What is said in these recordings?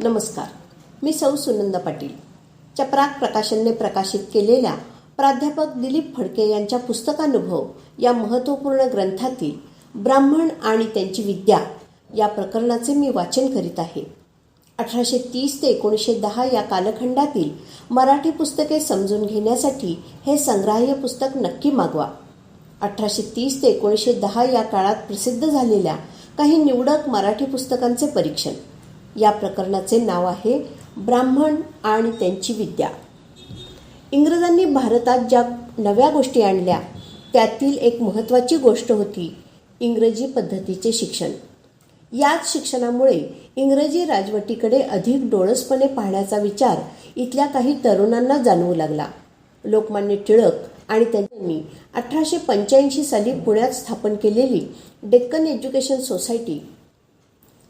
नमस्कार. मी सौ सुनंदा पाटील. चपराक प्रकाशनने प्रकाशित केलेल्या प्राध्यापक दिलीप फडके यांच्या पुस्तकानुभव या महत्त्वपूर्ण ग्रंथातील ब्राह्मण आणि त्यांची विद्या या प्रकरणाचे मी वाचन करीत आहे. 1830 ते 1910 या कालखंडातील मराठी पुस्तके समजून घेण्यासाठी हे संग्राह्य पुस्तक नक्की मागवा. 1830 ते 1910 या काळात प्रसिद्ध झालेल्या काही निवडक मराठी पुस्तकांचे परीक्षण. या प्रकरणाचे नाव आहे ब्राह्मण आणि त्यांची विद्या. इंग्रजांनी भारतात ज्या नव्या गोष्टी आणल्या त्यातील एक महत्त्वाची गोष्ट होती इंग्रजी पद्धतीचे शिक्षण. याच शिक्षणामुळे इंग्रजी राजवटीकडे अधिक डोळसपणे पाहण्याचा विचार इथल्या काही तरुणांना जाणवू लागला. लोकमान्य टिळक आणि त्यांनी 1885 साली पुण्यात स्थापन केलेली डेक्कन एज्युकेशन सोसायटी,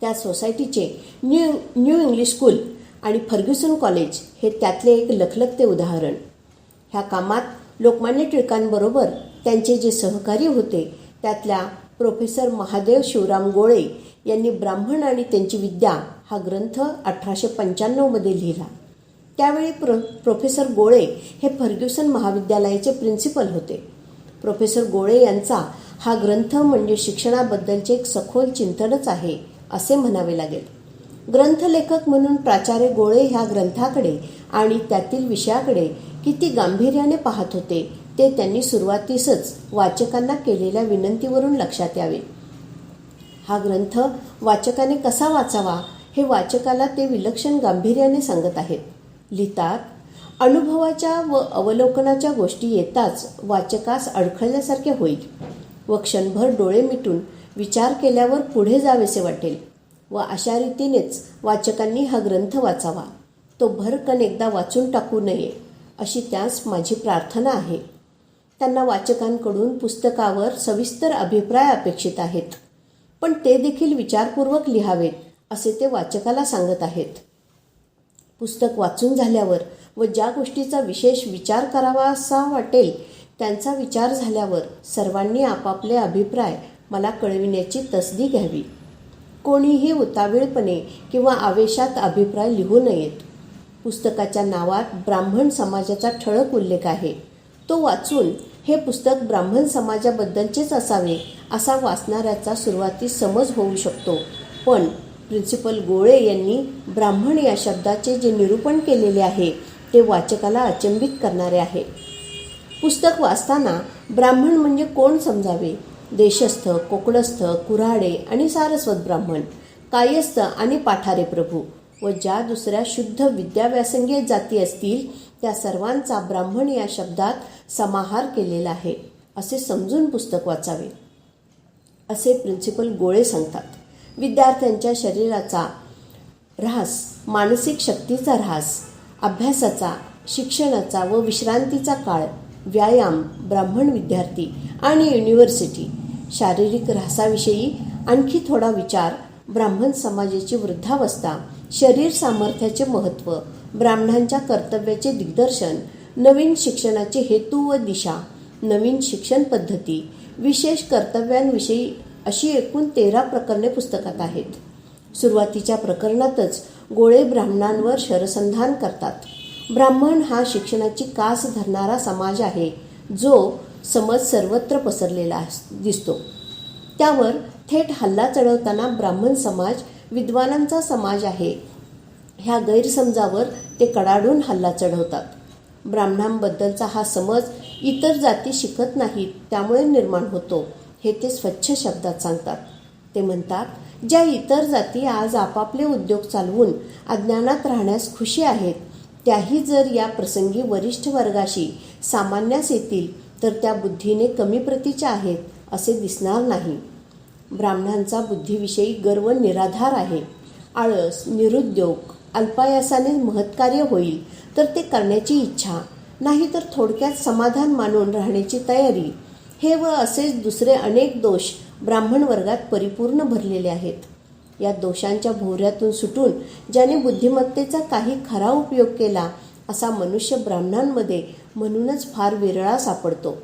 त्या सोसायटीचे न्यू इंग्लिश स्कूल आणि फर्ग्युसन कॉलेज हे त्यातले एक लखलखते उदाहरण. ह्या कामात लोकमान्य टिळकांबरोबर त्यांचे जे सहकारी होते त्यातल्या प्रोफेसर महादेव शिवराम गोळे यांनी ब्राह्मण आणि त्यांची विद्या हा ग्रंथ 1895 लिहिला. त्यावेळी प्रोफेसर गोळे हे फर्ग्युसन महाविद्यालयाचे प्रिन्सिपल होते. प्रोफेसर गोळे यांचा हा ग्रंथ म्हणजे शिक्षणाबद्दलचे एक सखोल चिंतनच आहे असे म्हणावे लागेल. ग्रंथलेखक म्हणून प्राचार्य गोळे ह्या ग्रंथाकडे आणि त्यातील विषयाकडे किती गांभीर्याने पाहत होते ते त्यांनी सुरुवातीसच वाचकांना केलेल्या विनंतीवरून लक्षात यावे. हा ग्रंथ वाचकाने कसा वाचावा हे वाचकाला ते विलक्षण गांभीर्याने सांगत आहेत. लिहितात, अनुभवाच्या व अवलोकनाच्या गोष्टी येताच वाचकास अडखळल्यासारखे होईल व क्षणभर डोळे मिटून विचार केल्यावर पुढे जावेसे वाटेल व अशा रीतीनेच वाचकांनी हा ग्रंथ वाचावा. तो भरकन एकदा वाचून टाकू नये अशी त्यास माझी प्रार्थना आहे. त्यांना वाचकांकडून पुस्तकावर सविस्तर अभिप्राय अपेक्षित आहेत, पण ते देखील विचारपूर्वक लिहावेत असे ते वाचकाला सांगत आहेत. पुस्तक वाचून झाल्यावर व ज्या गोष्टीचा विशेष विचार करावा असा वाटेल त्यांचा विचार झाल्यावर सर्वांनी आपापले अभिप्राय मला कळविण्याची तसदी घ्यावी. कोणीही उतावीळपणे किंवा आवेशात अभिप्राय लिहू नयेत. पुस्तकाच्या नावात ब्राह्मण समाजाचा ठळक उल्लेख आहे. तो वाचून हे पुस्तक ब्राह्मण समाजाबद्दलचेच असावे असा वाचणाऱ्याचा सुरुवातीस समज होऊ शकतो, पण प्रिन्सिपल गोळे यांनी ब्राह्मण या शब्दाचे जे निरूपण केलेले आहे ते वाचकाला अचंबित करणारे आहे. पुस्तक वाचताना ब्राह्मण म्हणजे कोण समजावे? देशस्थ, कोकणस्थ, कुऱ्हाडे आणि सारस्वत ब्राह्मण, कायस्थ आणि पाठारे प्रभू व ज्या दुसऱ्या शुद्ध विद्याव्यासंगी जाती असतील त्या सर्वांचा ब्राह्मण या शब्दात समाहार केलेला आहे असे समजून पुस्तक वाचावे असे प्रिन्सिपल गोळे सांगतात. विद्यार्थ्यांच्या शरीराचा ऱ्हास, मानसिक शक्तीचा ऱ्हास, अभ्यासाचा, शिक्षणाचा व विश्रांतीचा काळ, व्यायाम, ब्राह्मण विद्यार्थी आणि युनिव्हर्सिटी, शारीरिक ऱ्हासाविषयी आणखी थोडा विचार, ब्राह्मण समाजाची वृद्धावस्था, शरीर सामर्थ्याचे महत्त्व, ब्राह्मणांच्या कर्तव्याचे दिग्दर्शन, नवीन शिक्षणाचे हेतू व दिशा, नवीन शिक्षण पद्धती, विशेष कर्तव्यांविषयी अशी एकूण 13 प्रकरणे पुस्तकात आहेत. सुरुवातीच्या प्रकरणातच गोळे ब्राह्मणांवर शरसंधान करतात. ब्राह्मण हा शिक्षणाची कास धरणारा समाज आहे जो समज सर्वत्र पसरलेला दिसतो. त्यावर थेट हल्ला चढवताना ब्राह्मण समाज विद्वानांचा समाज आहे ह्या गैरसमजावर ते कडाडून हल्ला चढवतात. ब्राह्मणांबद्दलचा हा समज इतर जाती शिकत नाहीत त्यामुळे निर्माण होतो हे ते स्वच्छ शब्दात सांगतात. ते म्हणतात, ज्या इतर जाती आज आपापले उद्योग चालवून अज्ञानात राहण्यास खुशी आहेत त्याही जर या प्रसंगी वरिष्ठ वर्गाशी सामान्यास येतील तर त्या बुद्धीने कमी प्रतीच्या आहेत असे दिसणार नाही. ब्राह्मणांचा बुद्धीविषयी गर्व निराधार आहे. आळस, निरुद्योग, अल्पायासाने महत्कार्य होईल तर ते करण्याची इच्छा, नाही तर थोडक्यात समाधान मानून राहण्याची तयारी, हे व असेच दुसरे अनेक दोष ब्राह्मण वर्गात परिपूर्ण भरलेले आहेत. या दोषांच्या भोवऱ्यातून सुटून ज्याने बुद्धिमत्तेचा काही खरा उपयोग केला असा मनुष्य ब्राह्मणांमध्ये म्हणूनच फार विरळा सापडतो.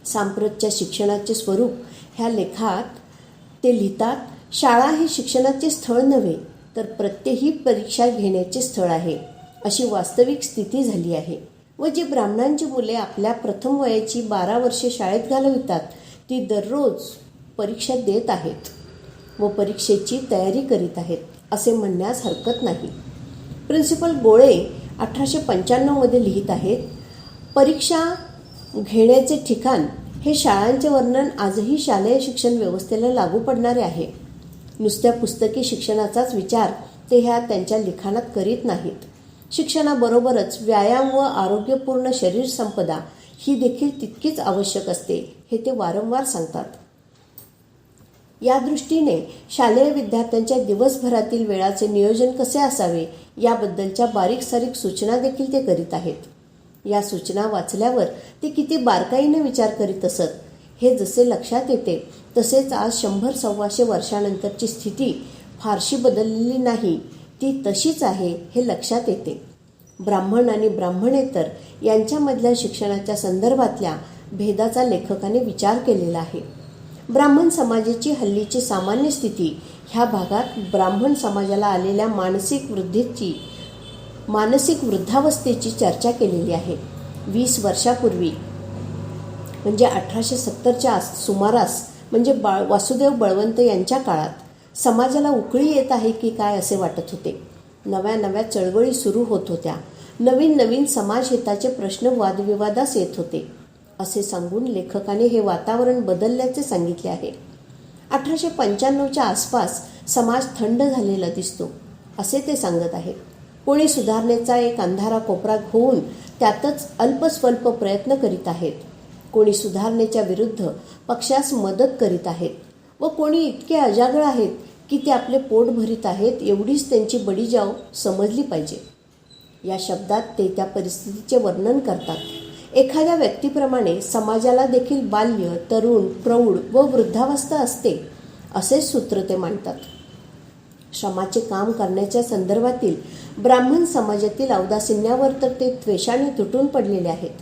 सांप्रतच्या शिक्षणाचे स्वरूप ह्या लेखात ते लिहितात, शाळा हे शिक्षणाचे स्थळ नव्हे तर प्रत्येही परीक्षा घेण्याचे स्थळ आहे, अशी वास्तविक स्थिती झाली आहे. व जी ब्राह्मणांची मुले आपल्या प्रथम वयाची 12 वर्षे शाळेत घालवितात ती दररोज परीक्षा देत आहेत व परीक्षेची तयारी करीत आहेत, असे म्हणण्यास हरकत नाही. प्रिन्सिपल गोळे 1895 लिहित आहेत, परीक्षा घेण्याचे ठिकाण हे शाळांचे वर्णन आजही शालेय शिक्षण व्यवस्थेला लागू पडणारे आहे. नुसत्या पुस्तकी शिक्षणाचाच विचार ते ह्या त्यांच्या लिखाणात करीत नाहीत. शिक्षणाबरोबरच व्यायाम व आरोग्यपूर्ण शरीर संपदा ही देखील तितकीच आवश्यक असते, हे ते वारंवार सांगतात. या दृष्टीने शालेय विद्यार्थ्यांच्या दिवसभरातील वेळाचे नियोजन कसे असावे याबद्दलच्या बारीक सारीक सूचना देखील ते करीत आहेत. या सूचना वाचल्यावर ते किती बारकाईने विचार करीत असत, हे जसे लक्षात येते तसेच आज 100-125 वर्षानंतरची स्थिती फारशी बदललेली नाही, ती तशीच आहे हे लक्षात येते. ब्राह्मण आणि ब्राह्मणेतर यांच्यामधल्या शिक्षणाच्या संदर्भातल्या भेदाचा लेखकाने विचार केलेला आहे. ब्राह्मण समाजाची हल्लीची सामान्य स्थिती ह्या भागात ब्राह्मण समाजाला आलेल्या मानसिक वृद्धावस्थेची चर्चा केलेली आहे. 20 वर्षापूर्वी म्हणजे 1870च्या सुमारास म्हणजे वासुदेव बळवंत यांच्या काळात समाजाला उकळी येत आहे की काय असे वाटत होते. नव्या नव्या चळवळी सुरू होत होत्या. नवीन नवीन समाजहिताचे प्रश्न वादविवादास येत होते, असे सांगून लेखकाने हे वातावरण बदलल्याचे सांगितले आहे. 1895च्या आसपास समाज थंड झालेला दिसतो, असे ते सांगत आहेत. कोणी सुधारणेचा एक अंधारा कोपरा होऊन त्यातच अल्पस्वल्प प्रयत्न करीत आहेत. कोणी सुधारणेच्या विरुद्ध पक्षास मदत करीत आहेत व कोणी इतके अजागळ आहेत की ते आपले पोट भरीत आहेत एवढीच त्यांची बडीजाव समजली पाहिजे. या शब्दात ते त्या परिस्थितीचे वर्णन करतात. एखाद्या व्यक्तीप्रमाणे समाजाला देखील बाल्य, तरुण, प्रौढ व वृद्धावस्था असते, असेच सूत्र ते मांडतात. श्रमाचे काम करण्याच्या संदर्भातील ब्राह्मण समाजातील औदासिन्यावर तर ते त्वेषाने तुटून पडलेले आहेत.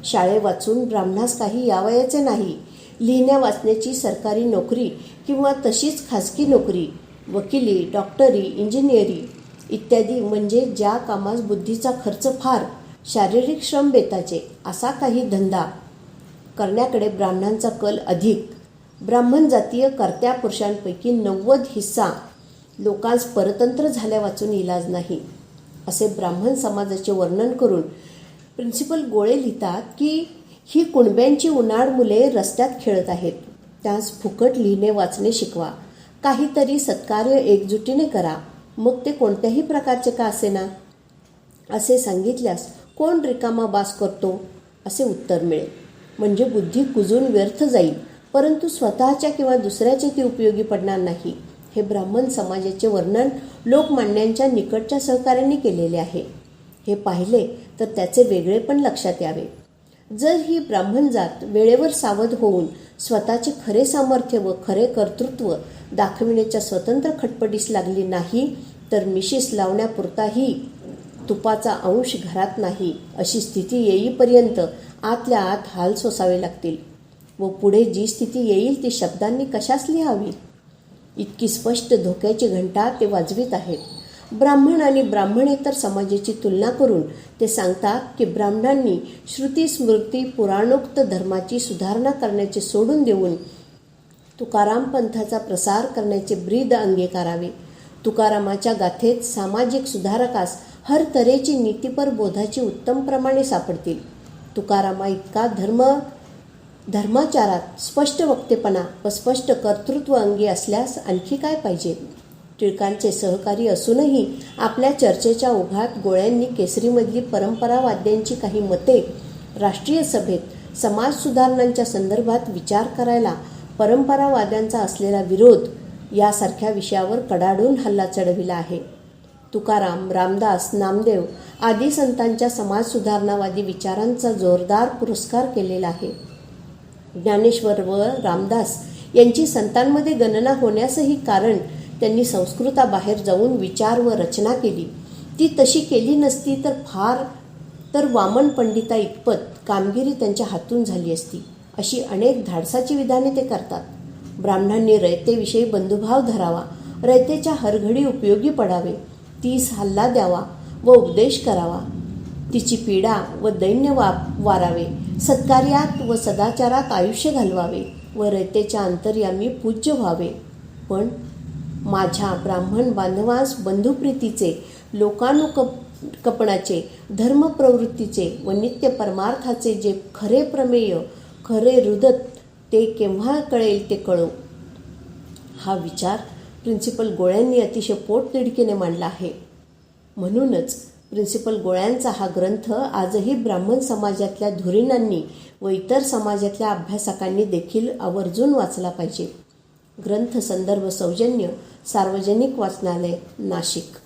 शाळे वाचून ब्राह्मणास काही यावयाचे नाही. लिहिण्या वाचण्याची सरकारी नोकरी किंवा तशीच खाजगी नोकरी, वकिली, डॉक्टरी, इंजिनिअरी इत्यादी म्हणजे ज्या कामास बुद्धीचा खर्च फार, शारीरिक श्रम बेताचे असा काही धंदा करण्याकडे ब्राह्मणांचा कल अधिक. ब्राह्मण जातीय कर्त्या पुरुषांपैकी 90% लोकांस परतंत्र झाल्या वाचून इलाज नाही, असे ब्राह्मण समाजाचे वर्णन करून प्रिन्सिपल गोळे लिहितात की ही कुणब्यांची उन्हाळ मुले रस्त्यात खेळत आहेत. त्यास फुकट लिहिणे वाचणे शिकवा. काहीतरी सत्कार्य एकजुटीने करा, मग ते कोणत्याही प्रकारचे का असेना. असे सांगितल्यास कोण रिकामा बास करतो, असे उत्तर मिळेल. म्हणजे बुद्धी कुजून व्यर्थ जाईल, परंतु स्वतःच्या किंवा दुसऱ्याच्या ती उपयोगी पडणार नाही. हे ब्राह्मण समाजाचे वर्णन लोकमान्यांच्या निकटच्या सहकार्याने केलेले आहे. हे पाहिले तर त्याचे वेगळेपण लक्षात यावे. जर ही ब्राह्मण जात वेळेवर सावध होऊन स्वतःचे खरे सामर्थ्य व खरे कर्तृत्व दाखविण्याच्या स्वतंत्र खटपटीस लागली नाही तर मिशीस लावण्यापुरताही तुपाचा अंश घरात नाही, अशी स्थिती येईपर्यंत आतल्या आत हाल सोसावे लागतील. व पुढे जी स्थिती येईल ती शब्दांनी कशास लिहावी, इतकी स्पष्ट धोक्याची घंटा ते वाजवीत आहेत. ब्राह्मण आणि ब्राह्मणेतर समाजाची तुलना करून ते सांगतात की ब्राह्मणांनी श्रुती स्मृती पुराणोक्त धर्माची सुधारणा करण्याचे सोडून देऊन तुकाराम पंथाचा प्रसार करण्याचे ब्रीद अंगीकारावे. तुकारामाच्या गाथेत सामाजिक सुधारकास हर तऱ्हेची नीतिपर बोधाची उत्तम प्रमाणे सापडतील. तुकारामा इतका धर्माचारात स्पष्ट वक्तेपणा व स्पष्ट कर्तृत्व अंगी असल्यास आणखी काय पाहिजे. टिळकांचे सहकारी असूनही आपल्या चर्चेच्या ओघात गोळ्यांनी केसरीमधली परंपरावाद्यांची काही मते राष्ट्रीय सभेत समाज सुधारणांच्या संदर्भात विचार करायला परंपरावाद्यांचा असलेला विरोध यासारख्या विषयावर कडाडून हल्ला चढविला आहे. तुकाराम, रामदास, नामदेव आदी संतांच्या समाज सुधारणावादी विचारांचा जोरदार पुरस्कार केलेला आहे. ज्ञानेश्वर व रामदास यांची संतांमध्ये गणना होण्यासही कारण त्यांनी संस्कृताबाहेर जाऊन विचार व रचना केली. ती तशी केली नसती तर वामन पंडिता इतपत कामगिरी त्यांच्या हातून झाली असती. अशी अनेक धाडसाची विधाने ते करतात. ब्राह्मणांनी रयतेविषयी बंधुभाव धरावा, रयतेच्या हरघडी उपयोगी पडावे, तीस हल्ला द्यावा व उपदेश करावा, तिची पीडा व दैन्य वारावे, सत्कार्यात व सदाचारात आयुष्य घालवावे व रयतेच्या अंतर्यामी पूज्य व्हावे. पण माझ्या ब्राह्मण बांधवांस बंधुप्रीतीचे, लोकानुकपणाचे, धर्मप्रवृत्तीचे व नित्य परमार्थाचे जे खरे प्रमेय, खरे हृदत ते केव्हा कळेल ते कळो. हा विचार प्रिन्सिपल गोळ्यांनी अतिशय पोटतिडकीने मांडला आहे. म्हणूनच प्रिन्सिपल गोळ्यांचा हा ग्रंथ आजही ब्राह्मण समाजातल्या धुरीणांनी व इतर समाजातल्या अभ्यासकांनी देखील आवर्जून वाचला पाहिजे. ग्रंथ संदर्भ सौजन्य सार्वजनिक वाचनालय, नाशिक.